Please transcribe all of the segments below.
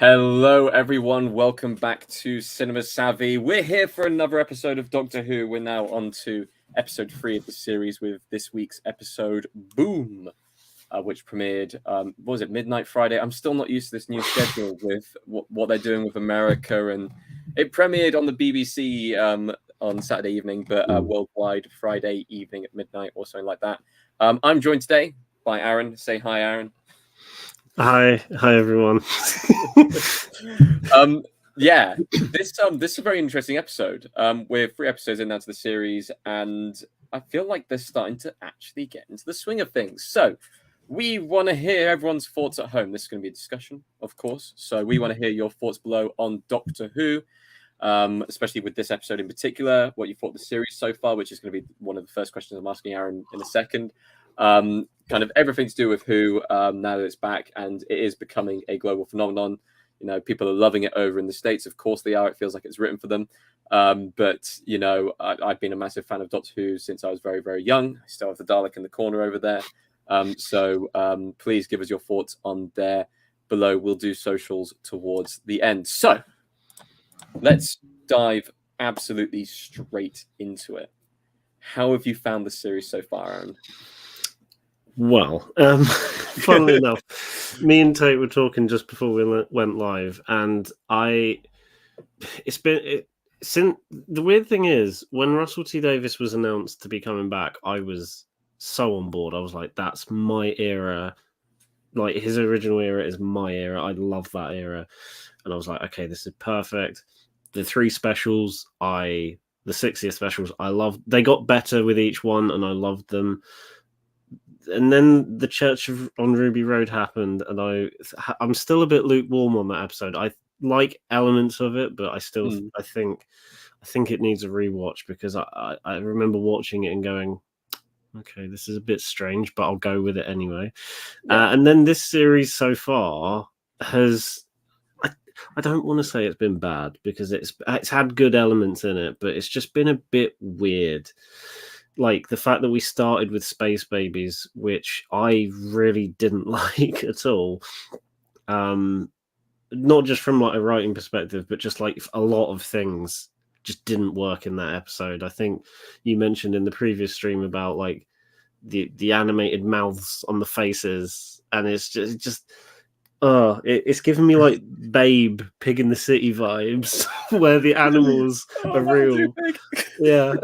Hello, everyone. Welcome back to Cinema Savvy. We're here for another episode of Doctor Who. We're now on to episode 3 of the series with this week's episode, Boom, which premiered, what was it, Midnight Friday? I'm still not used to this new schedule with what they're doing with America. And it premiered on the BBC on Saturday evening, but worldwide Friday evening at midnight or something like that. I'm joined today by Aaron. Say hi, Aaron. Hi everyone. Yeah, this is a very interesting episode. We're 3 episodes in now to the series, and I feel like they're starting to actually get into the swing of things. So we want to hear everyone's thoughts at home. This is going to be a discussion, of course. So we want to hear your thoughts below on Doctor Who, especially with this episode in particular. What you thought of the series so far, which is going to be one of the first questions I'm asking Aaron in a second. Kind of everything to do with Who now that it's back, and it is becoming a global phenomenon. You know, people are loving it over in the States. Of course they are. It feels like it's written for them. But, you know, I've been a massive fan of Doctor Who since I was very, very young. I still have the Dalek in the corner over there. So please give us your thoughts on there below. We'll do socials towards the end. So let's dive absolutely straight into it. How have you found the series so far, Aaron? Well, funnily enough, me and Tate were talking just before we went live, and since the weird thing is, when Russell T Davies was announced to be coming back, I was so on board. I was like, that's my era. Like, his original era is my era. I love that era. And I was like, okay, this is perfect. The 3 specials, the 60th specials, I loved. They got better with each one, and I loved them. And then the Church on Ruby Road happened, and I'm still a bit lukewarm on that episode. I like elements of it, but I still I think it needs a rewatch, because I remember watching it and going, okay, this is a bit strange, but I'll go with it anyway. Yeah. And then this series so far has, I don't want to say it's been bad, because it's had good elements in it, but it's just been a bit weird. Like the fact that we started with Space Babies, which I really didn't like at all. Not just from like a writing perspective, but just like a lot of things just didn't work in that episode. I think you mentioned in the previous stream about like the animated mouths on the faces, and it's giving me like Babe, Pig in the City vibes, where the animals are real. Yeah.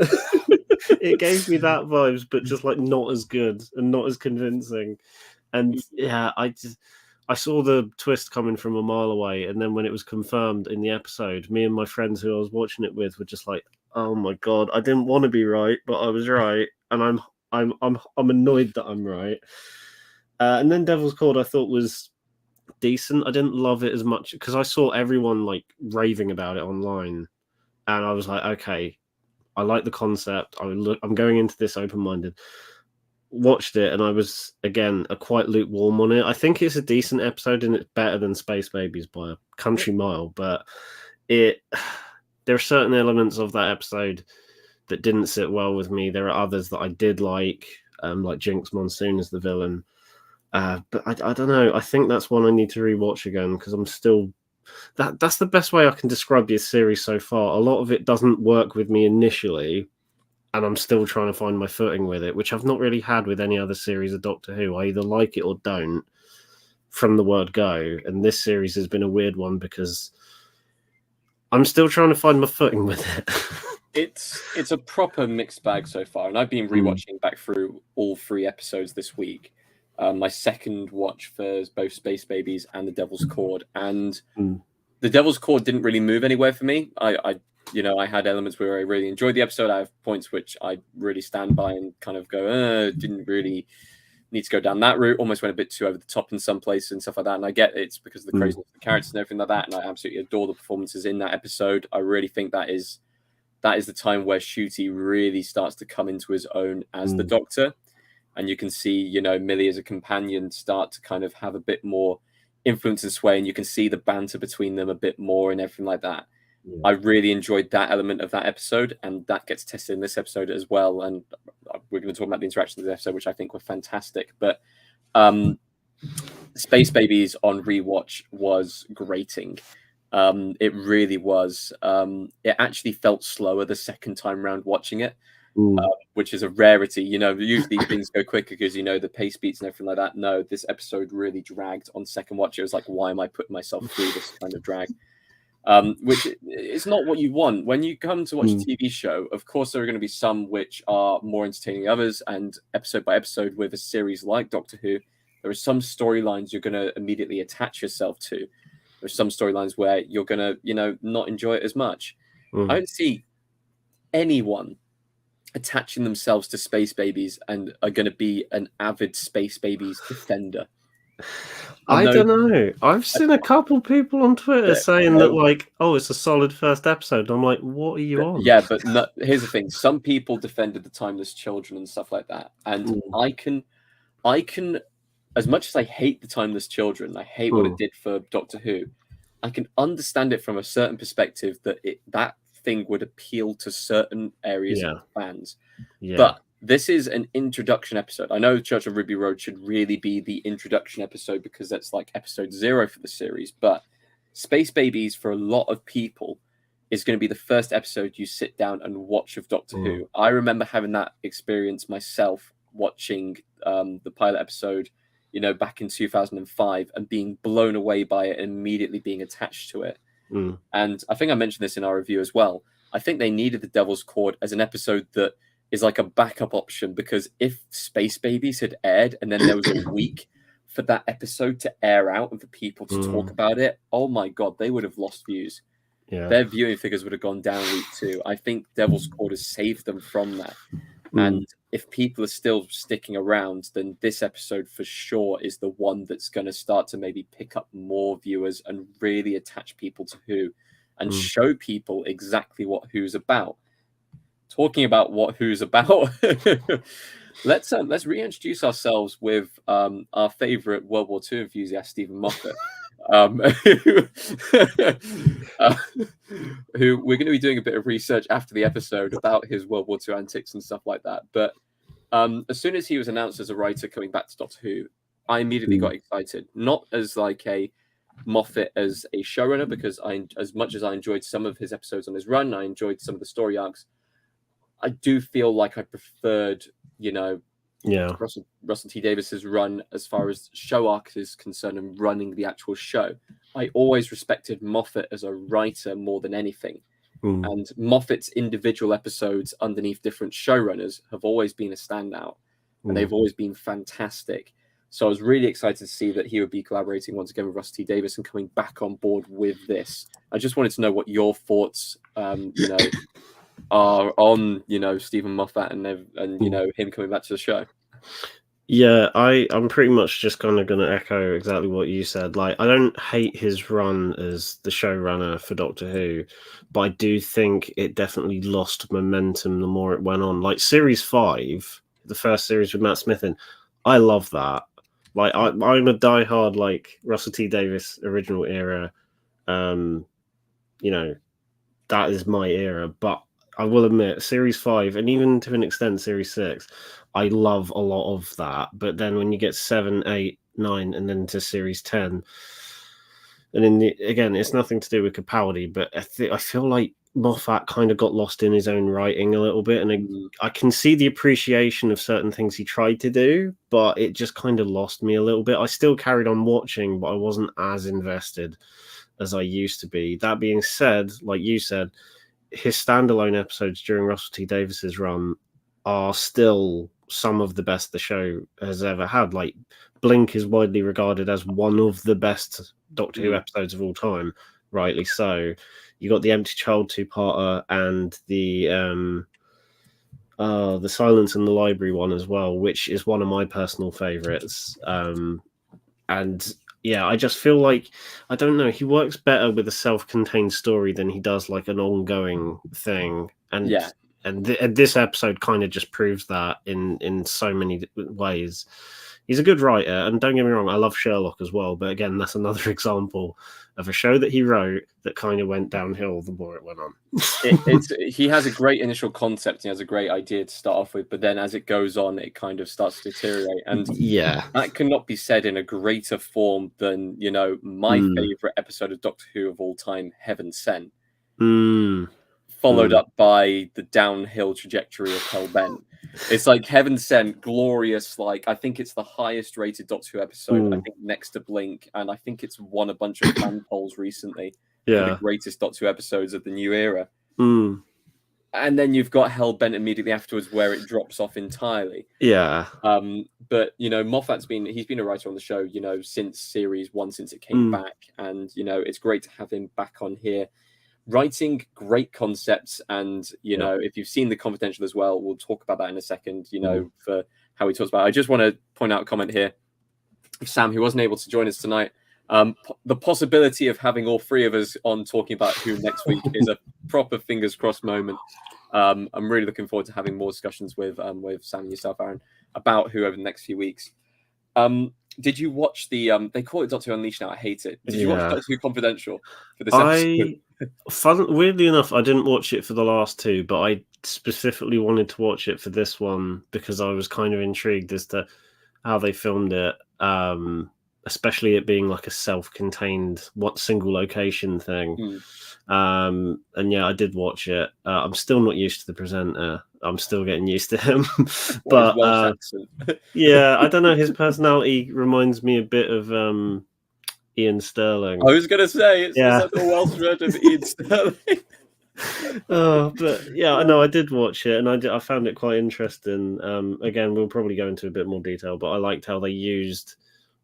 It gave me that vibes, but just like not as good and not as convincing. And yeah, I saw the twist coming from a mile away, and then when it was confirmed in the episode, me and my friends who I was watching it with were just like, "Oh my god, I didn't want to be right, but I was right, and I'm annoyed that I'm right." And then Devil's Cord I thought was decent. I didn't love it as much because I saw everyone like raving about it online, and I was like, okay, I like the concept. I'm going into this open-minded. Watched it, and I was again quite lukewarm on it. I think it's a decent episode, and it's better than Space Babies by a country mile. But there are certain elements of that episode that didn't sit well with me. There are others that I did like Jinx Monsoon as the villain. But I don't know. I think that's one I need to rewatch again, because I'm still. That's the best way I can describe this series so far. A lot of it doesn't work with me initially, and I'm still trying to find my footing with it, which I've not really had with any other series of Doctor Who. I either like it or don't from the word go, and this series has been a weird one because I'm still trying to find my footing with it. It's a proper mixed bag so far, and I've been rewatching back through all 3 episodes this week. My second watch for both Space Babies and the Devil's Cord, and the Devil's Cord didn't really move anywhere for me. I had elements where I really enjoyed the episode. I have points which I really stand by and kind of go, didn't really need to go down that route. Almost went a bit too over the top in some places and stuff like that. And I get it's because of the craziness of the characters and everything like that. And I absolutely adore the performances in that episode. I really think that is the time where Ncuti really starts to come into his own as the Doctor. And you can see, Millie as a companion start to kind of have a bit more influence and sway, and you can see the banter between them a bit more and everything like that. Yeah. I really enjoyed that element of that episode, and that gets tested in this episode as well. And we're going to talk about the interactions of the episode, which I think were fantastic. But Space Babies on rewatch was grating. It really was. It actually felt slower the second time round watching it, which is a rarity. Usually things go quicker because the pace beats and everything like that. No, this episode really dragged on second watch. It was like, why am I putting myself through this kind of drag? Which is not what you want when you come to watch a TV show. Of course, there are going to be some which are more entertaining than others, and episode by episode with a series like Doctor Who, there are some storylines you're going to immediately attach yourself to. There's some storylines where you're going to, not enjoy it as much. I don't see anyone attaching themselves to Space Babies and are going to be an avid Space Babies defender. I don't know. I've seen a couple people on Twitter saying that, like, oh, it's a solid first episode. I'm like, what are you on? Yeah, but here's the thing. Some people defended the Timeless Children and stuff like that. And I can, as much as I hate the Timeless Children, I hate what it did for Doctor Who, I can understand it from a certain perspective that that thing would appeal to certain areas of fans. Yeah. But this is an introduction episode. I know Church of Ruby Road should really be the introduction episode because that's like episode 0 for the series. But Space Babies, for a lot of people, is going to be the first episode you sit down and watch of Doctor Who. I remember having that experience myself watching the pilot episode, back in 2005 and being blown away by it and immediately being attached to it. And I think I mentioned this in our review as well. I think they needed the Devil's Cord as an episode that is like a backup option, because if Space Babies had aired and then there was a week for that episode to air out and for people to talk about it, oh my God, they would have lost views. Yeah. Their viewing figures would have gone down week 2. I think Devil's Cord has saved them from that. And if people are still sticking around, then this episode for sure is the one that's going to start to maybe pick up more viewers and really attach people to Who and show people exactly what Who's about. Talking about what Who's about, let's reintroduce ourselves with our favorite World War II enthusiast, Steven Moffat, who we're going to be doing a bit of research after the episode about his World War II antics and stuff like that. But as soon as he was announced as a writer coming back to Doctor Who, I immediately got excited. Not as like a Moffat as a showrunner, because as much as I enjoyed some of his episodes on his run, I enjoyed some of the story arcs. I do feel like I preferred, Russell T Davis's run as far as show arc is concerned and running the actual show. I always respected Moffat as a writer more than anything. And Moffat's individual episodes underneath different showrunners have always been a standout. And they've always been fantastic. So I was really excited to see that he would be collaborating once again with Russell T Davis and coming back on board with this. I just wanted to know what your thoughts, are on Steven Moffat and him coming back to the show. Yeah, I'm pretty much just kind of going to echo exactly what you said. Like, I don't hate his run as the showrunner for Doctor Who, but I do think it definitely lost momentum the more it went on. Like Series 5, the first series with Matt Smith in, I love that. Like, I'm a diehard like Russell T Davis original era. That is my era, but I will admit, Series 5, and even to an extent Series 6, I love a lot of that. But then when you get 7, 8, 9, and then to Series 10, and again, it's nothing to do with Capaldi, but I feel like Moffat kind of got lost in his own writing a little bit, and I can see the appreciation of certain things he tried to do, but it just kind of lost me a little bit. I still carried on watching, but I wasn't as invested as I used to be. That being said, like you said, his standalone episodes during Russell T Davis's run are still some of the best the show has ever had. Like, Blink is widely regarded as one of the best Doctor Who episodes of all time, rightly so. You got the Empty Child 2-parter and the Silence in the Library one as well, which is one of my personal favorites. And yeah, I just feel like, I don't know, he works better with a self-contained story than he does like an ongoing thing. And this episode kind of just proves that in so many ways. He's a good writer, and don't get me wrong, I love Sherlock as well, but again, that's another example of a show that he wrote that kind of went downhill the more it went on. He has a great initial concept. He has a great idea to start off with, but then as it goes on, it kind of starts to deteriorate. And that cannot be said in a greater form than, my favorite episode of Doctor Who of all time, Heaven Sent, followed up by the downhill trajectory of Hellbent. It's like Heaven Sent, glorious. Like, I think it's the highest rated Doctor Who episode, I think next to Blink, and I think it's won a bunch of fan polls recently for the greatest Doctor Who episodes of the new era. And then you've got Hellbent immediately afterwards, where it drops off entirely. But Moffat's been a writer on the show, since series 1, since it came back, and it's great to have him back on here, writing great concepts. And if you've seen The Confidential as well, we'll talk about that in a second. For how he talks about it. I just want to point out a comment here, Sam, who wasn't able to join us tonight. The possibility of having all three of us on talking about who next week is a proper fingers crossed moment. I'm really looking forward to having more discussions with Sam and yourself, Aaron, about who over the next few weeks. Did you watch the they call it Doctor Who Unleashed now? I hate it. Did you watch Doctor Who Confidential for this episode? Weirdly enough, I didn't watch it for the last two, but I specifically wanted to watch it for this one because I was kind of intrigued as to how they filmed it. Especially it being like a self-contained single location thing. And I did watch it. I'm still not used to the presenter. I'm still getting used to him. But I don't know, his personality reminds me a bit of Ian Sterling. I was gonna say it's like a Welsh version of Ian Sterling. I know I did watch it, and I found it quite interesting. Again, we'll probably go into a bit more detail, but I liked how they used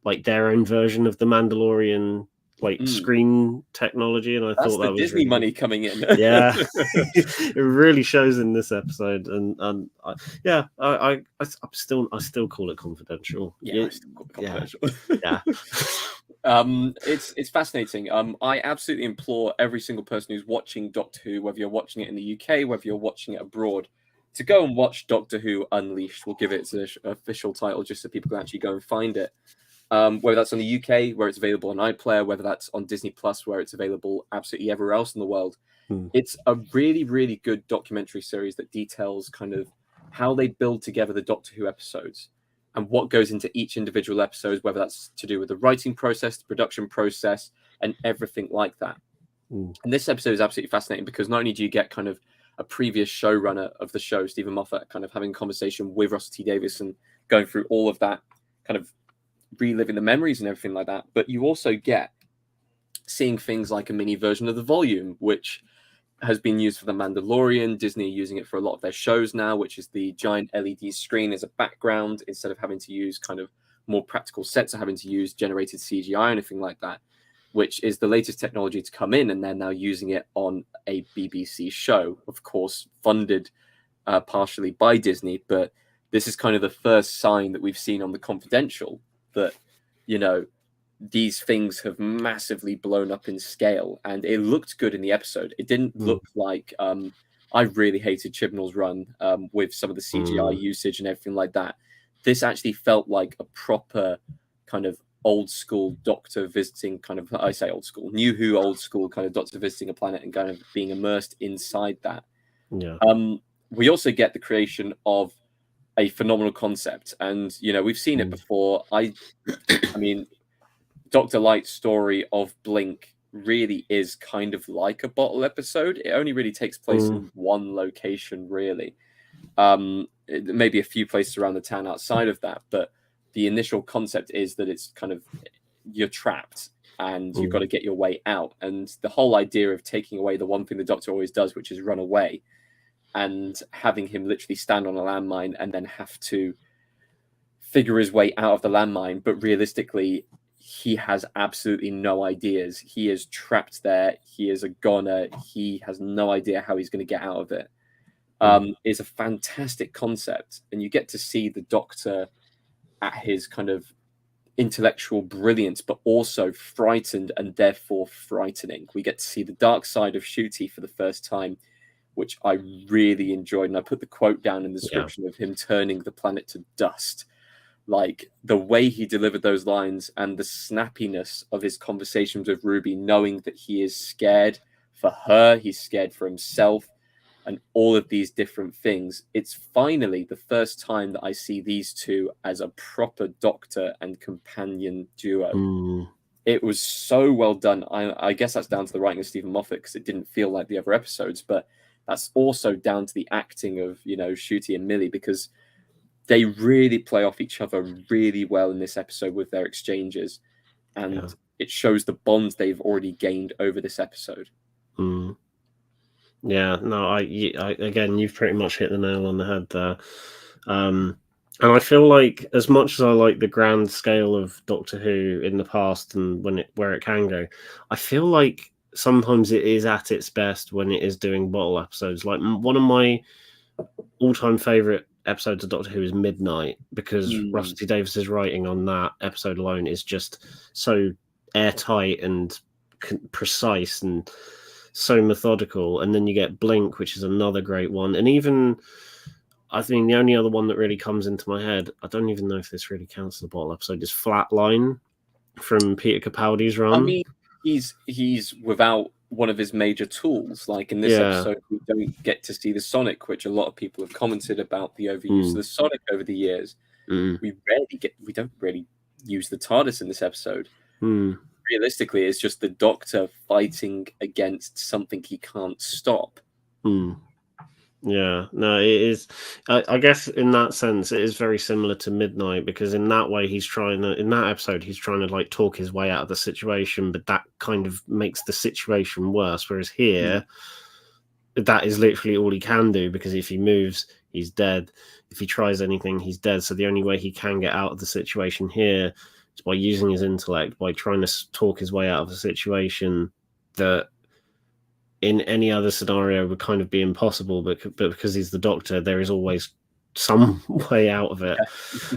like their own version of the Mandalorian screen technology, and I thought that was Disney really money coming in. It really shows in this episode, and I still call it confidential. I still call it confidential. It's fascinating. I absolutely implore every single person who's watching Doctor Who, whether you're watching it in the UK, whether you're watching it abroad, to go and watch Doctor Who Unleashed. We'll give it its official title just so people can actually go and find it. Whether that's on the UK, where it's available on iPlayer, whether that's on Disney Plus, where it's available absolutely everywhere else in the world. It's a really, really good documentary series that details kind of how they build together the Doctor Who episodes and what goes into each individual episode, whether that's to do with the writing process, the production process, and everything like that. And this episode is absolutely fascinating because not only do you get kind of a previous showrunner of the show, Steven Moffat, kind of having a conversation with Russell T Davies and going through all of that, kind of reliving the memories and everything like that, but you also get seeing things like a mini version of the volume, which has been used for The Mandalorian. Disney are using it for a lot of their shows now, which is the giant LED screen as a background instead of having to use kind of more practical sets or having to use generated CGI or anything like that, which is the latest technology to come in, and they're now using it on a BBC show, of course, funded partially by Disney. But this is kind of the first sign that we've seen on The Confidential that, these things have massively blown up in scale, and it looked good in the episode. It didn't look like I really hated Chibnall's run with some of the CGI usage and everything like that. This actually felt like a proper kind of old school Doctor visiting kind of, I say old school, New Who old school kind of Doctor visiting a planet and kind of being immersed inside that. We also get the creation of a phenomenal concept, and we've seen it before. I mean, Dr. Light's story of Blink really is kind of like a bottle episode. It only really takes place in one location, really. Maybe a few places around the town outside of that, but the initial concept is that it's kind of you're trapped and you've got to get your way out. And the whole idea of taking away the one thing the Doctor always does, which is run away, and having him literally stand on a landmine and then have to figure his way out of the landmine. But realistically, he has absolutely no ideas. He is trapped there. He is a goner. He has no idea how he's going to get out of it. Is a fantastic concept. And you get to see the Doctor at his kind of intellectual brilliance, but also frightened and therefore frightening. We get to see the dark side of Ncuti for the first time, which I really enjoyed. And I put the quote down in the description of him turning the planet to dust. like the way he delivered those lines and the snappiness of his conversations with Ruby, knowing that he is scared for her, he's scared for himself, and all of these different things. It's finally the first time that I see these two as a proper doctor and companion duo. It was so well done. I guess that's down to the writing of Steven Moffat, because it didn't feel like the other episodes, but that's also down to the acting of, Ncuti and Millie, because they really play off each other really well in this episode with their exchanges, and it shows the bonds they've already gained over this episode. Yeah, no, I again, you've pretty much hit the nail on the head there. And I feel like, as much as I like the grand scale of Doctor Who in the past and where it can go, I feel like sometimes it is at its best when it is doing bottle episodes. Like, one of my all-time favorite episodes of Doctor Who is Midnight, because Russell T Davies's writing on that episode alone is just so airtight and precise and so methodical. And then you get Blink, which is another great one. And even, I think the only other one that really comes into my head, I don't even know if this really counts as a bottle episode, is Flatline from Peter Capaldi's run. I mean, he's without one of his major tools. Like in this episode, we don't get to see the Sonic, which a lot of people have commented about the overuse of the Sonic over the years. We don't really use the TARDIS in this episode. Realistically, it's just the Doctor fighting against something he can't stop. Yeah, no, it is. I guess in that sense, it is very similar to Midnight, because in that way, in that episode, he's trying to like talk his way out of the situation, but that kind of makes the situation worse. Whereas here, that is literally all he can do, because if he moves, he's dead. If he tries anything, he's dead. So the only way he can get out of the situation here is by using his intellect, by trying to talk his way out of a situation that in any other scenario would kind of be impossible, but because he's the Doctor, there is always some way out of it.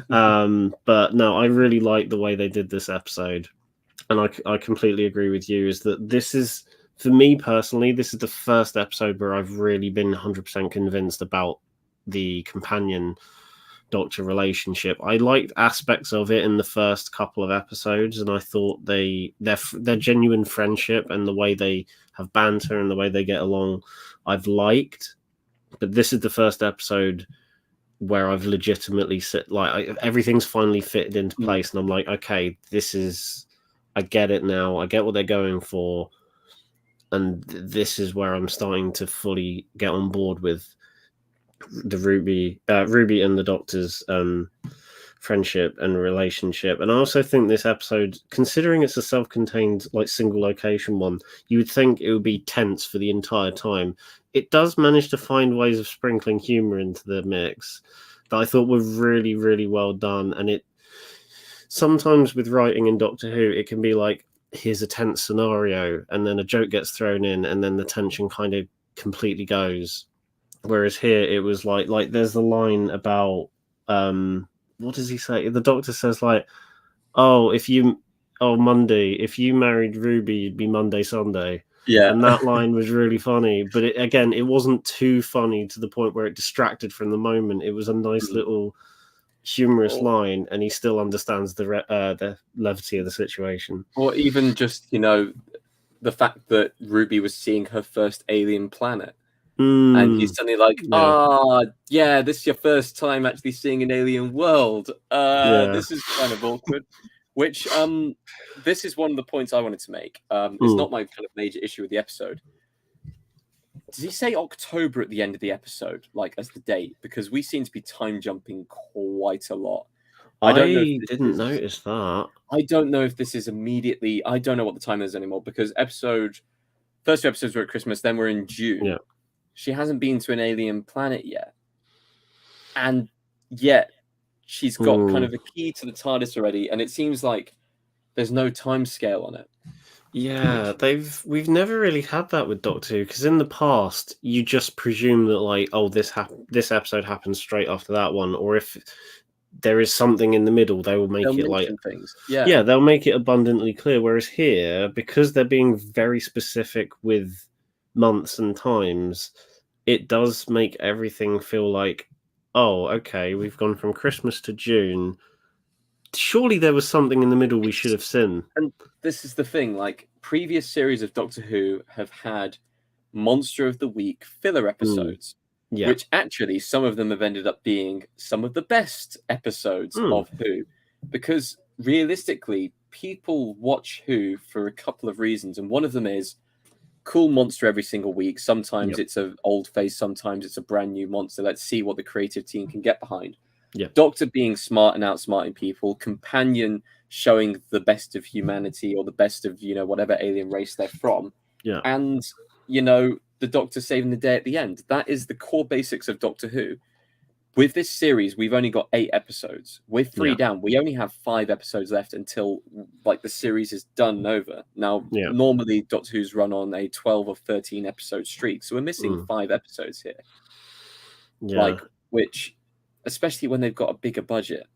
But no, I really like the way they did this episode, and I completely agree with you, is that this is, for me personally, this is the first episode where I've really been 100% convinced about the companion Doctor relationship. I liked aspects of it in the first couple of episodes, and I thought their genuine friendship and the way they have banter and the way they get along, I've liked. But this is the first episode where I've legitimately everything's finally fitted into place, and I'm like, okay, I get it now. I get what they're going for, and this is where I'm starting to fully get on board with the Ruby and the Doctor's friendship and relationship. And I also think this episode, considering it's a self-contained like single location one, you would think it would be tense for the entire time. It does manage to find ways of sprinkling humor into the mix that I thought were really, really well done. And it sometimes with writing in Doctor Who, it can be like, here's a tense scenario, and then a joke gets thrown in, and then the tension kind of completely goes. Whereas here, it was like there's the line about what does he say? The Doctor says like, Monday, if you married Ruby, you'd be Monday Sunday. Yeah, and that line was really funny, but it wasn't too funny to the point where it distracted from the moment. It was a nice little humorous line, and he still understands the levity of the situation. Or even just the fact that Ruby was seeing her first alien planet. And he's suddenly like, this is your first time actually seeing an alien world. This is kind of awkward. Which, this is one of the points I wanted to make. It's not my kind of major issue with the episode. Does he say October at the end of the episode, like as the date? Because we seem to be time jumping quite a lot. I didn't notice that. I don't know if this is immediately. I don't know what the time is anymore, because first two episodes were at Christmas, then we're in June. Yeah. She hasn't been to an alien planet yet. And yet she's got kind of a key to the TARDIS already, and it seems like there's no time scale on it. Yeah, we've never really had that with Doctor Who, because in the past you just presume that like, this episode happens straight after that one, or if there is something in the middle, they'll it like things. Yeah, they'll make it abundantly clear. Whereas here, because they're being very specific with months and times, it does make everything feel like, oh, okay, we've gone from Christmas to June, surely there was something in the middle we should have seen. And this is the thing, like previous series of Doctor Who have had Monster of the Week filler episodes, Yeah. which actually some of them have ended up being some of the best episodes of Who, because realistically, people watch Who for a couple of reasons, and one of them is cool monster every single week. Sometimes it's an old face, sometimes it's a brand new monster. Let's see what the creative team can get behind. Yeah. Doctor being smart and outsmarting people, Companion showing the best of humanity or the best of, whatever alien race they're from. Yeah. And, the Doctor saving the day at the end. That is the core basics of Doctor Who. With this series, we've only got 8 episodes. We're 3 down. We only have 5 episodes left until the series is done and over. Now, normally Doctor Who's run on a 12 or 13 episode streak, so we're missing 5 episodes here. Yeah. Which, especially when they've got a bigger budget.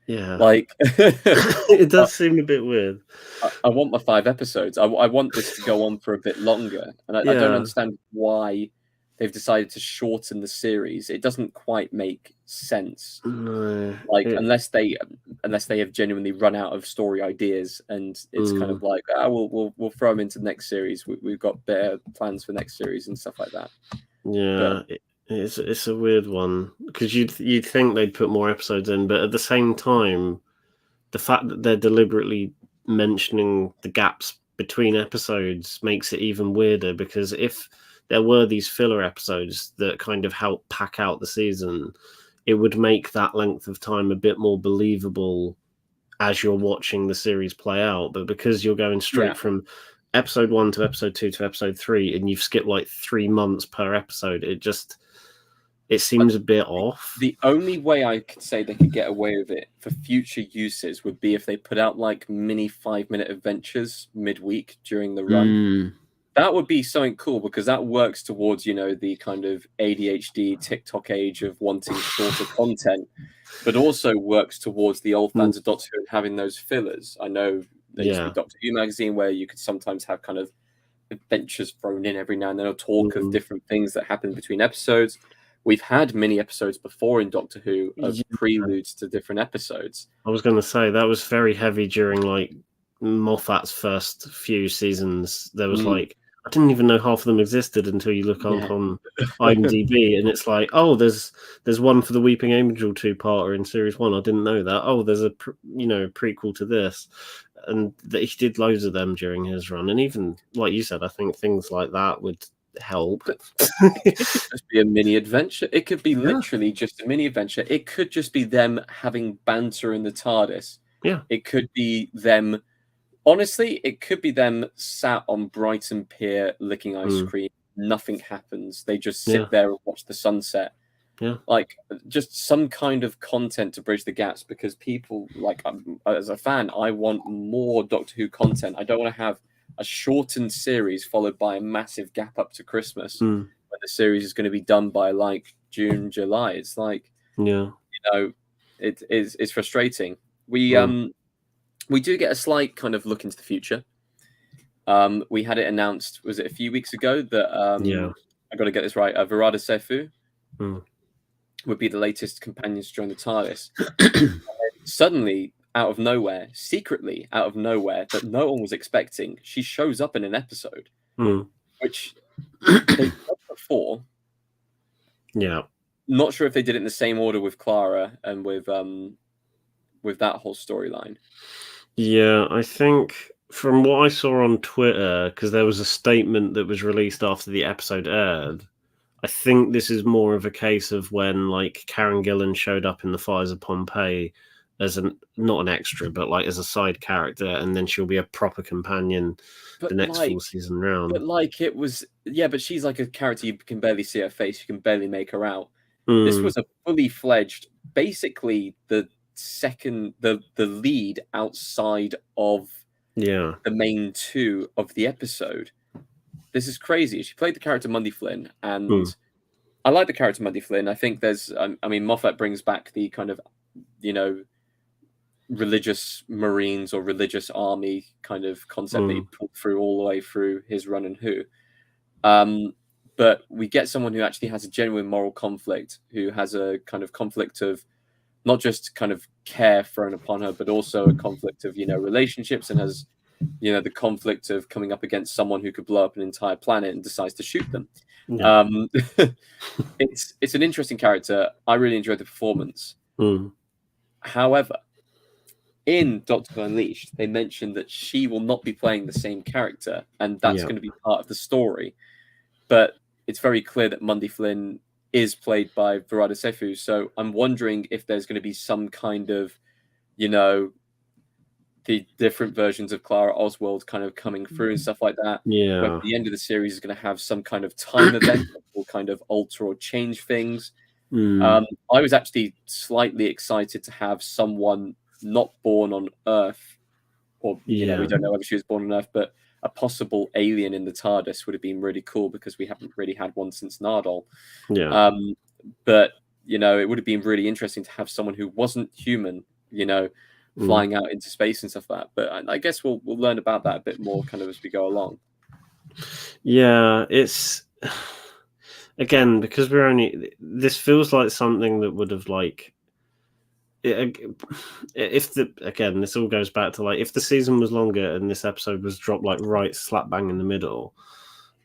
Yeah. It does seem a bit weird. I want my 5 episodes. I want this to go on for a bit longer. And I don't understand why they've decided to shorten the series. It doesn't quite make sense. No. Unless they have genuinely run out of story ideas, and it's kind of like, we'll throw them into the next series. We've got better plans for next series and stuff like that. Yeah, it's a weird one, because you'd think they'd put more episodes in, but at the same time, the fact that they're deliberately mentioning the gaps between episodes makes it even weirder, because if there were these filler episodes that kind of help pack out the season, it would make that length of time a bit more believable as you're watching the series play out. But because you're going straight from episode 1 to episode 2 to episode 3, and you've skipped 3 months per episode, it seems a bit off. The only way I could say they could get away with it for future uses would be if they put out mini 5-minute adventures midweek during the run. That would be something cool, because that works towards, the kind of ADHD TikTok age of wanting shorter content, but also works towards the old fans of Doctor Who having those fillers. I know there used to be Doctor Who magazine where you could sometimes have kind of adventures thrown in every now and then, or talk of different things that happen between episodes. We've had mini episodes before in Doctor Who of preludes to different episodes. I was going to say that was very heavy during Moffat's first few seasons. There was I didn't even know half of them existed until you look up on IMDb, and it's there's one for the Weeping Angel 2-parter in series 1. I didn't know that. Oh, there's a prequel to this, and that he did loads of them during his run. And even like you said, I think things like that would help. It could just be a mini adventure. It could be literally just a mini adventure. It could just be them having banter in the TARDIS. It could be them. Honestly, it could be them sat on Brighton Pier licking ice cream. Nothing happens. They just sit there and watch the sunset. Just some kind of content to bridge the gaps, because people, as a fan, I want more Doctor Who content. I don't want to have a shortened series followed by a massive gap up to Christmas when the series is going to be done by June, July. It's it's frustrating. We do get a slight kind of look into the future. We had it announced, was it a few weeks ago, that I got to get this right. Virada Sefu would be the latest companion to join the TARDIS. Suddenly, out of nowhere, secretly out of nowhere, that no one was expecting, she shows up in an episode, which they've done before. Not sure if they did it in the same order with Clara and with that whole storyline. Yeah, I think from what I saw on Twitter, because there was a statement that was released after the episode aired, I think this is more of a case of when Karen Gillan showed up in the Fires of Pompeii as not an extra, but as a side character, and then she'll be a proper companion the next full season round. But it was, but she's a character, you can barely see her face, you can barely make her out. This was a fully fledged, basically the lead outside of the main 2 of the episode. This is crazy. She played the character Mundy Flynn, and I like the character Mundy Flynn. I think there's Moffat brings back the kind of religious Marines or religious army kind of concept that he pulled through all the way through his run in Who. But we get someone who actually has a genuine moral conflict, who has a kind of conflict of not just kind of care thrown upon her, but also a conflict of, relationships, and has, the conflict of coming up against someone who could blow up an entire planet and decides to shoot them. Yeah. It's an interesting character. I really enjoyed the performance. However, in Doctor Who Unleashed, they mentioned that she will not be playing the same character, and that's going to be part of the story. But it's very clear that Mundy Flynn is played by Verada Sefu, so I'm wondering if there's going to be some kind of, the different versions of Clara Oswald kind of coming through and stuff like that. Yeah. But the end of the series is going to have some kind of time event that will kind of alter or change things. I was actually slightly excited to have someone not born on Earth, or we don't know whether she was born on Earth, but a possible alien in the TARDIS would have been really cool, because we haven't really had one since Nardole. Yeah. But it would have been really interesting to have someone who wasn't human, flying out into space and stuff like that. But I guess we'll learn about that a bit more kind of as we go along. Yeah, it's again, because this feels like something that would have this all goes back to if the season was longer and this episode was dropped right slap bang in the middle,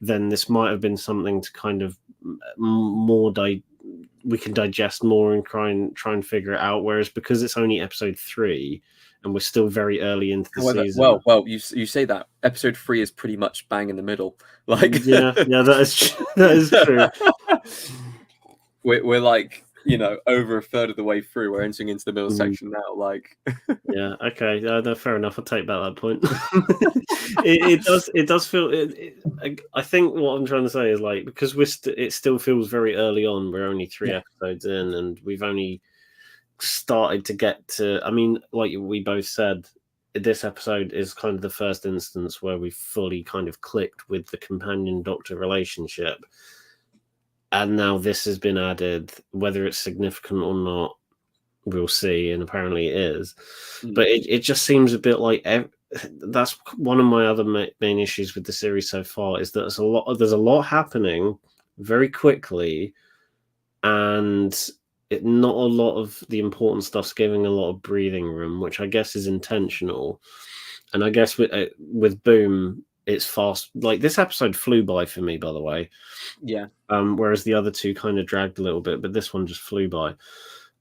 then this might have been something to kind of more we can digest more and try and figure it out. Whereas because it's only episode 3 and we're still very early into the season. Well, you say that episode 3 is pretty much bang in the middle. Yeah, that is true. We're over a third of the way through. We're entering into the middle section now. Yeah, okay, no, fair enough. I'll take back that point. it does feel. I think what I'm trying to say is because it still feels very early on. We're only 3 episodes in, and we've only started to get to. I mean, like we both said, this episode is kind of the first instance where we fully kind of clicked with the companion doctor relationship. And now this has been added, whether it's significant or not, we'll see. And apparently it is. But it just seems a bit like that's one of my other main issues with the series so far, is that there's a lot happening very quickly, and not a lot of the important stuff's giving a lot of breathing room, which I guess is intentional. And I guess with Boom, it's fast. This episode flew by for me, by the way. Yeah. Whereas the other two kind of dragged a little bit, but this one just flew by.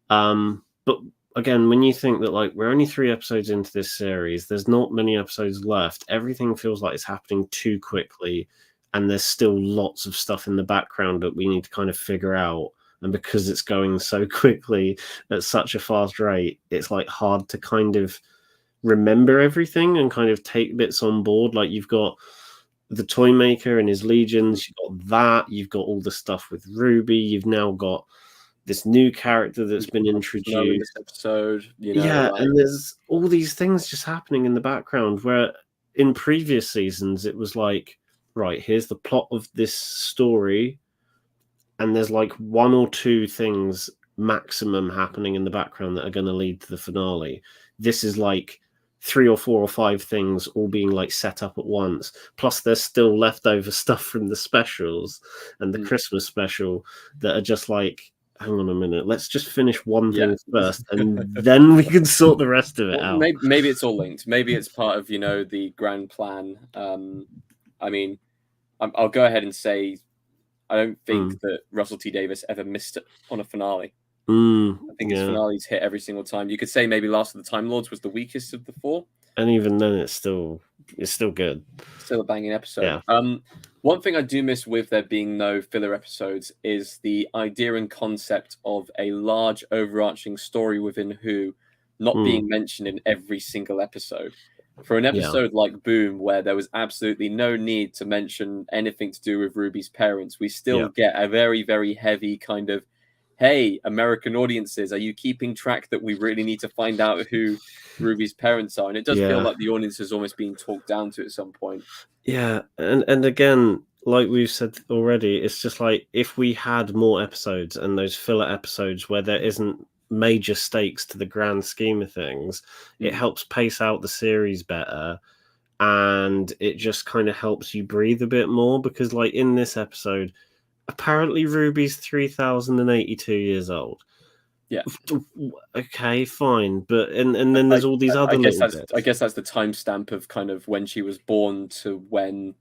But again, when you think that we're only 3 episodes into this series, there's not many episodes left. Everything feels like it's happening too quickly, and there's still lots of stuff in the background that we need to kind of figure out. And because it's going so quickly at such a fast rate, it's hard to kind of remember everything and kind of take bits on board. You've got the toy maker and his legions, you've got that, you've got all the stuff with Ruby, you've now got this new character that's been introduced in this episode, and there's all these things just happening in the background, where in previous seasons it was right, here's the plot of this story, and there's 1 or 2 things maximum happening in the background that are going to lead to the finale. This is 3 or 4 or 5 things all being set up at once. Plus there's still leftover stuff from the specials and the Christmas special that are just hang on a minute, let's just finish one thing first, and then we can sort the rest of it out. Maybe it's all linked. Maybe it's part of the grand plan. I mean, I'll go ahead and say I don't think that Russell T Davies ever missed it on a finale. I think his finales hit every single time. You could say maybe Last of the Time Lords was the weakest of the 4, and even then it's still good. Still a banging episode. Yeah. One thing I do miss with there being no filler episodes is the idea and concept of a large overarching story within Who not being mentioned in every single episode. For an episode like Boom, where there was absolutely no need to mention anything to do with Ruby's parents, we still get a very, very heavy kind of, hey, American audiences, are you keeping track that we really need to find out who Ruby's parents are? And it does feel like the audience is almost being talked down to at some point. Yeah, and again, like we've said already, it's just if we had more episodes and those filler episodes where there isn't major stakes to the grand scheme of things, it helps pace out the series better, and it just kind of helps you breathe a bit more, because in this episode, apparently Ruby's 3,082 years old. Yeah. Okay, fine, but and then there's all these other little bits. I guess that's the timestamp of kind of when she was born to when,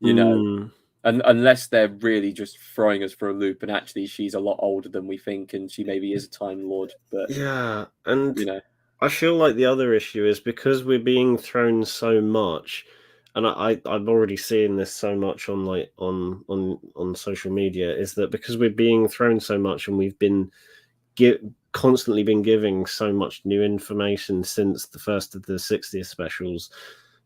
you know, and unless they're really just throwing us for a loop, and actually she's a lot older than we think, and she maybe is a Time Lord. But yeah, and you know, I feel like the other issue is because we're being thrown so much, and I'm already seeing this so much on like on social media, is that because we're being thrown so much and we've been constantly been giving so much new information since the first of the 60th specials,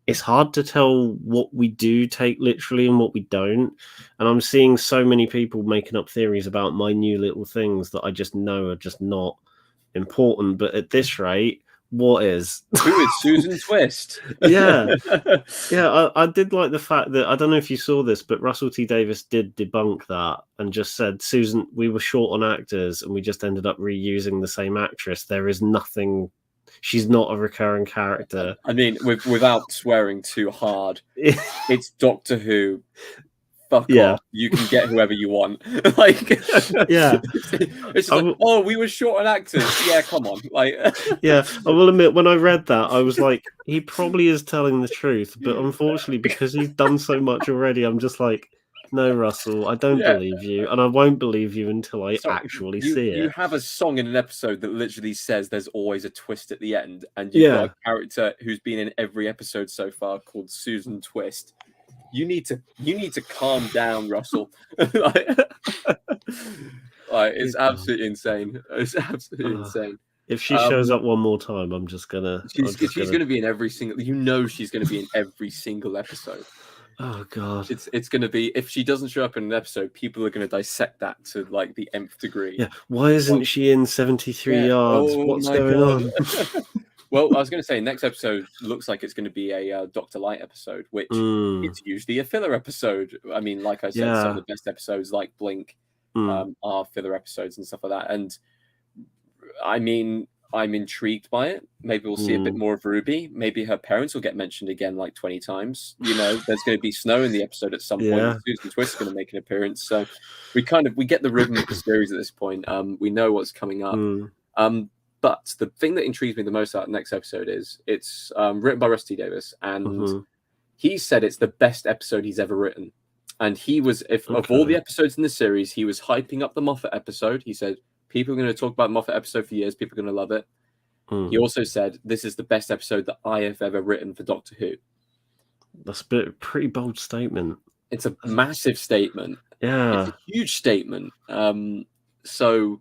it's hard to tell what we do take literally and what we don't. And I'm seeing so many people making up theories about minute little things that I just know are just not important. But at this rate, what is? who is Susan Twist? Yeah. Yeah, I did like the fact that, I don't know if you saw this, but Russell T Davies did debunk that and just said, Susan, we were short on actors and we just ended up reusing the same actress. There is nothing, she's not a recurring character. I mean, without swearing too hard, it's Doctor Who. Fuck off. You can get whoever you want. Like, yeah. It's just like, oh, we were short on actors. Yeah, come on. Like, yeah, I will admit, when I read that, I was like, he probably is telling the truth, but unfortunately, because he's done so much already, I'm just like, no, Russell, I don't believe you, and I won't believe you until I actually see it. You have a song in an episode that literally says there's always a twist at the end, and you've got a character who's been in every episode so far called Susan Twist. You need to calm down, Russell. It's absolutely insane. It's absolutely insane. If she shows up one more time, I'm just gonna. She's gonna be in every single. You know, she's gonna be in every single episode. Oh god, it's gonna be, if she doesn't show up in an episode, people are gonna dissect that to like the nth degree. Yeah, why isn't she in 73 yards? What's going on? Well, I was going to say, next episode looks like it's going to be a Dr. Light episode, which it's usually a filler episode. I mean, like I said, some of the best episodes, like Blink, are filler episodes and stuff like that. And I mean, I'm intrigued by it. Maybe we'll see a bit more of Ruby. Maybe her parents will get mentioned again like 20 times. You know, there's going to be snow in the episode at some point. Susan Twist is going to make an appearance. So we get the rhythm of the series at this point. We know what's coming up. But the thing that intrigues me the most about the next episode is it's written by Rusty Davis, and he said it's the best episode he's ever written. And he was, of all the episodes in the series, he was hyping up the Moffat episode. He said, people are going to talk about Moffat episode for years. People are going to love it. He also said, this is the best episode that I have ever written for Doctor Who. That's a pretty bold statement. It's a massive statement. Yeah. It's a huge statement. So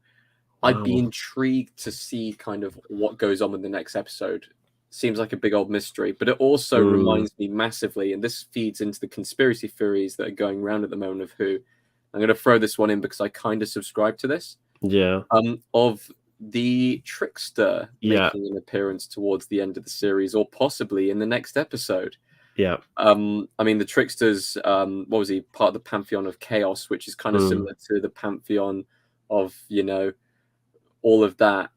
I'd be intrigued to see kind of what goes on in the next episode. Seems like a big old mystery, but it also reminds me massively, and this feeds into the conspiracy theories that are going around at the moment of Who. I'm going to throw this one in because I kind of subscribe to this. Yeah. Of the Trickster making an appearance towards the end of the series, or possibly in the next episode. Yeah. I mean, the Trickster's, what was he? Part of the Pantheon of Chaos, which is kind of similar to the Pantheon of, you know, all of that.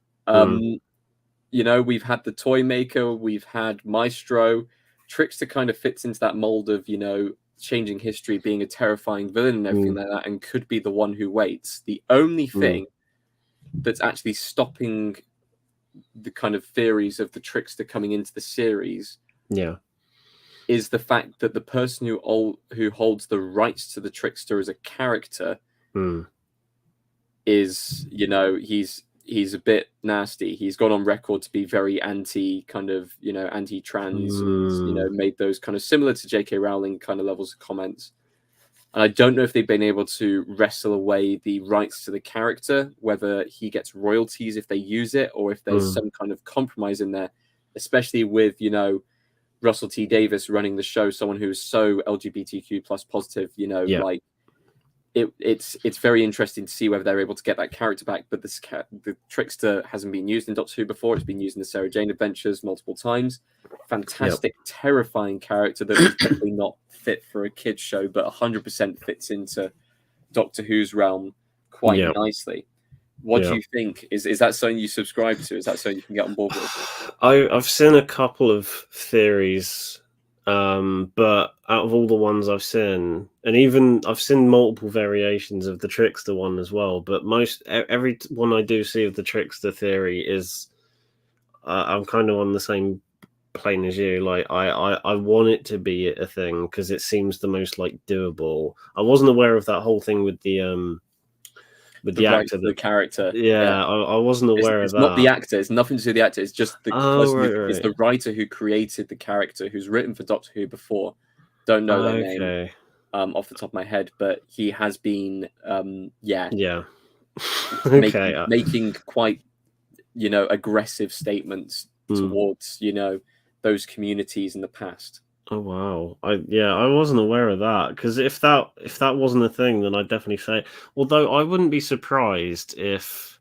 You know, we've had the Toy Maker, we've had Maestro. Trickster kind of fits into that mold of, you know, changing history, being a terrifying villain and everything like that, and could be the one who waits. The only thing that's actually stopping the kind of theories of the Trickster coming into the series is the fact that the person who holds the rights to the Trickster as a character is, you know, he's a bit nasty. He's gone on record to be very anti anti-trans, and, you know, made those kind of similar to J.K. Rowling kind of levels of comments. And I don't know if they've been able to wrestle away the rights to the character, whether he gets royalties if they use it, or if there's some kind of compromise in there, especially with, you know, Russell T Davies running the show, someone who's so LGBTQ plus positive, you know, like, it's very interesting to see whether they're able to get that character back. But the Trickster hasn't been used in Doctor Who before. It's been used in the Sarah Jane Adventures multiple times. Fantastic, terrifying character that was definitely not fit for a kid's show, but 100% fits into Doctor Who's realm quite nicely. What do you think? Is that something you subscribe to? Is that something you can get on board with? I've seen a couple of theories But out of all the ones I've seen, and even I've seen multiple variations of the Trickster one as well, but every one I do see of the Trickster theory is I'm kind of on the same plane as you. Like I want it to be a thing because it seems the most like doable. I wasn't aware of that whole thing with the rights actor to the that. character. Yeah, I wasn't aware of It's not the that. actor. It's nothing to do with the actor. It's just the Oh, person. right, It's right. the writer who created the character, who's written for Doctor Who before. Don't know their name Okay. off the top of my head, but he has been Yeah. Okay. making quite aggressive statements towards those communities in the past. Oh wow! I wasn't aware of that because if that wasn't a thing, then I'd definitely say. Although I wouldn't be surprised if,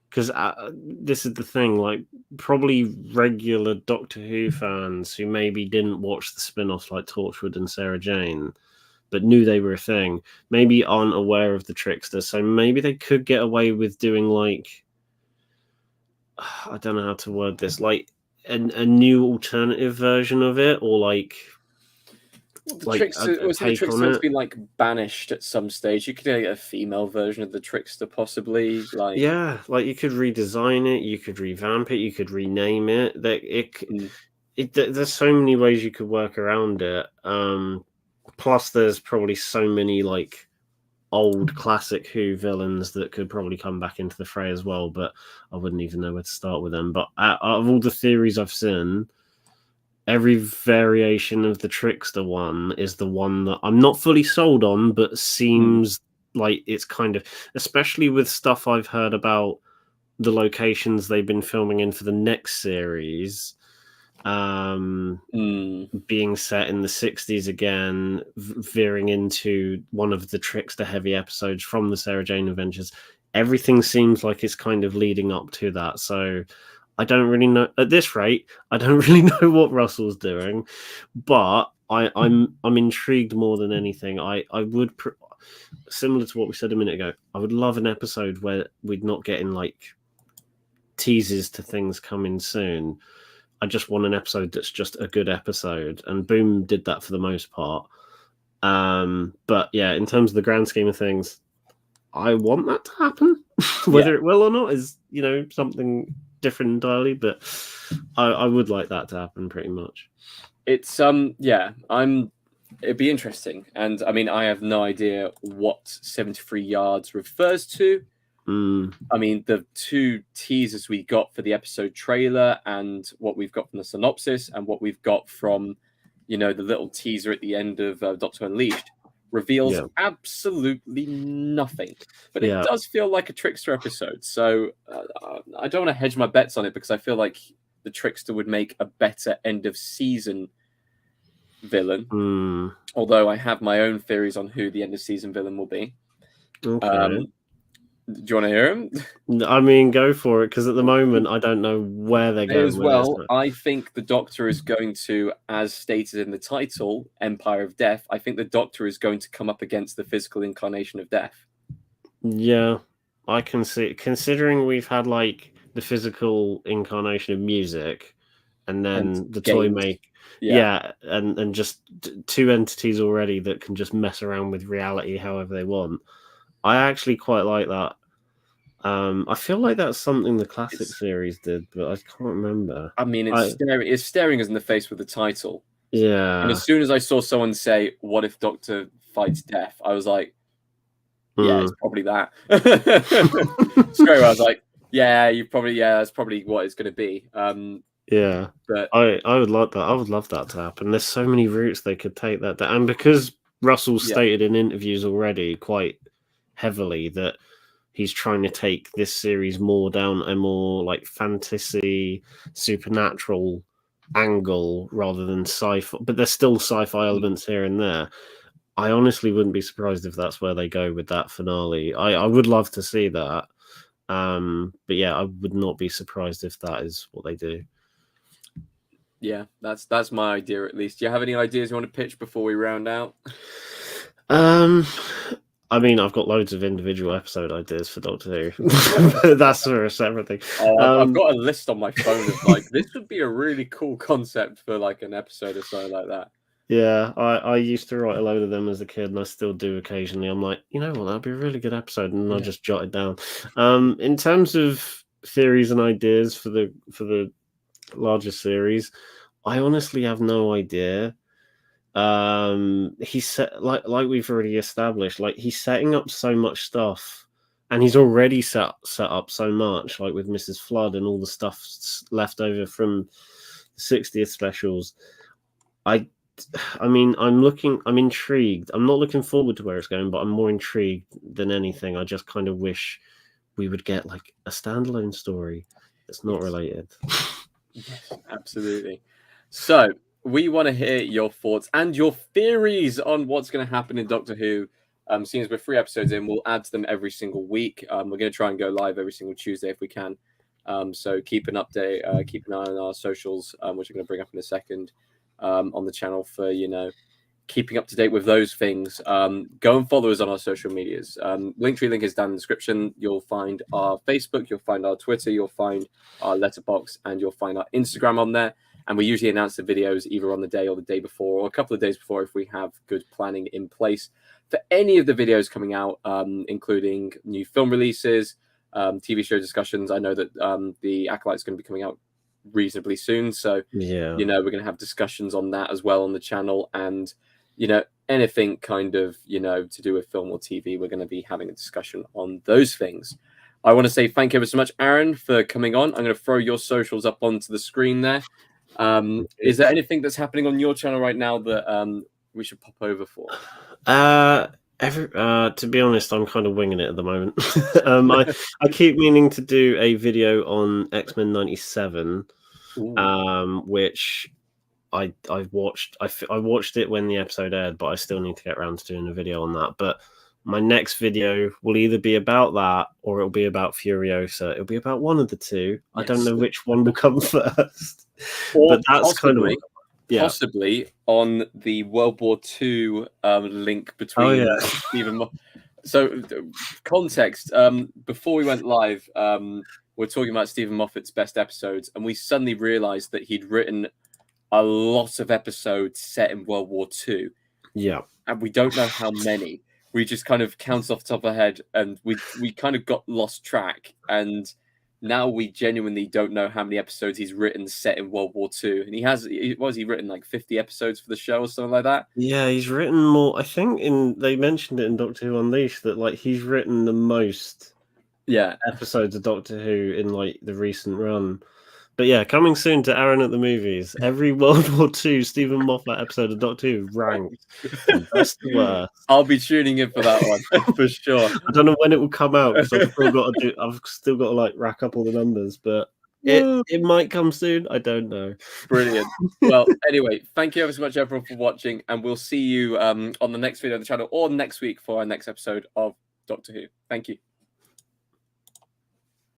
because this is the thing, like probably regular Doctor Who fans who maybe didn't watch the spin-offs like Torchwood and Sarah Jane, but knew they were a thing, maybe aren't aware of the Trickster. So maybe they could get away with doing like, I don't know how to word this, like a new alternative version of it, or like The like trickster a was the take on trickster has it. been like banished at some stage. You could get a female version of the trickster, possibly. Like, Yeah, like you could redesign it, you could revamp it, you could rename it. mm, There's so many ways you could work around it. Plus, there's probably so many like old classic Who villains that could probably come back into the fray as well. But I wouldn't even know where to start with them. But out of all the theories I've seen, every variation of the Trickster one is the one that I'm not fully sold on, but mm, seems like it's kind of, especially with stuff I've heard about the locations they've been filming in for the next series, mm. being set in the 60s again, veering into one of the Trickster heavy episodes from the Sarah Jane Adventures. Everything seems like it's kind of leading up to that. So I don't really know at this rate. I don't really know what Russell's doing, but I'm intrigued more than anything. I would similar to what we said a minute ago. I would love an episode where we'd not getting like teases to things coming soon. I just want an episode that's just a good episode, and Boom did that for the most part. But yeah, in terms of the grand scheme of things, I want that to happen. Whether it will or not is, something different entirely, but I would like that to happen pretty much. It's it'd be interesting. And I mean, I have no idea what 73 yards refers to. I mean, the two teasers we got for the episode trailer and what we've got from the synopsis and what we've got from, the little teaser at the end of Doctor Unleashed reveals absolutely nothing. But it does feel like a Trickster episode. So I don't want to hedge my bets on it because I feel like the Trickster would make a better end of season villain. Although I have my own theories on who the end of season villain will be. Okay. Do you want to hear him? I mean, go for it, because at the moment I don't know where they're going As with this. well, I think the Doctor is going to, as stated in the title, Empire of Death, I think the Doctor is going to come up against the physical incarnation of death. Yeah, I can see, considering we've had like the physical incarnation of music and then And the toy games. make. Yeah, and just two entities already that can just mess around with reality however they want. I actually quite like that. I feel like that's something the classic series did, but I can't remember. I mean, it's staring us in the face with the title. Yeah. And as soon as I saw someone say, "What if Doctor fights death?" I was like, "Yeah, it's probably that." Straight away, I was like, "Yeah, that's probably what it's going to be." Yeah, but I would like that. I would love that to happen. There's so many routes they could take that, and because Russell stated in interviews already quite heavily that he's trying to take this series more down a more like fantasy, supernatural angle rather than sci-fi, but there's still sci-fi elements here and there. I honestly wouldn't be surprised if that's where they go with that finale. I would love to see that. But yeah, I would not be surprised if that is what they do. Yeah, that's my idea at least. Do you have any ideas you want to pitch before we round out? I mean, I've got loads of individual episode ideas for Doctor Who. That's for a separate thing. Oh, I've got a list on my phone of like, this would be a really cool concept for like an episode or something like that. Yeah, I used to write a load of them as a kid, and I still do occasionally. I'm like, you know what, that'd be a really good episode, and I'll just jot it down. In terms of theories and ideas for the larger series, I honestly have no idea. He's set like we've already established, like he's setting up so much stuff, and he's already set up so much, like with Mrs. Flood and all the stuff left over from the 60th specials. I mean, I'm intrigued. I'm not looking forward to where it's going, but I'm more intrigued than anything. I just kind of wish we would get like a standalone story that's not related. Yes, absolutely. So we want to hear your thoughts and your theories on what's going to happen in Doctor Who. Seeing as we're 3 episodes in, we'll add to them every single week. We're going to try and go live every single Tuesday if we can. So keep an update, keep an eye on our socials, which I'm going to bring up in a second. On the channel for keeping up to date with those things. Go and follow us on our social medias. Linktree link is down in the description. You'll find our Facebook, you'll find our Twitter, you'll find our letterbox, and you'll find our Instagram on there. And we usually announce the videos either on the day or the day before, or a couple of days before if we have good planning in place for any of the videos coming out, including new film releases, TV show discussions. I know that the Acolyte is going to be coming out reasonably soon, so yeah, we're going to have discussions on that as well on the channel, and anything kind of to do with film or TV, we're going to be having a discussion on those things. I want to say thank you ever so much, Aaron, for coming on. I'm going to throw your socials up onto the screen there. Is there anything that's happening on your channel right now that we should pop over for? To be honest, I'm kind of winging it at the moment. I keep meaning to do a video on X-Men 97, which I watched. I watched it when the episode aired, but I still need to get around to doing a video on that. But my next video will either be about that or it'll be about Furiosa. It'll be about one of the two. Yes. I don't know which one will come first. But that's kind of possibly on the World War II link between Steven Moffat. So context, before we went live, we're talking about Steven Moffat's best episodes, and we suddenly realized that he'd written a lot of episodes set in World War II. Yeah. And we don't know how many. We just kind of counted off the top of our head, and we kind of got lost track, and now we genuinely don't know how many episodes he's written set in World War II. And he written like 50 episodes for the show or something like that? Yeah, he's written more. I think they mentioned it in Doctor Who Unleashed that like he's written the most episodes of Doctor Who in like the recent run. But yeah, coming soon to Aaron at the Movies. Every World War II Steven Moffat episode of Doctor Who ranked from best to worst. I'll be tuning in for that one for sure. I don't know when it will come out because I've still got to like rack up all the numbers, but it might come soon. I don't know. Brilliant. Well, anyway, thank you ever so much, everyone, for watching, and we'll see you on the next video on the channel or next week for our next episode of Doctor Who. Thank you.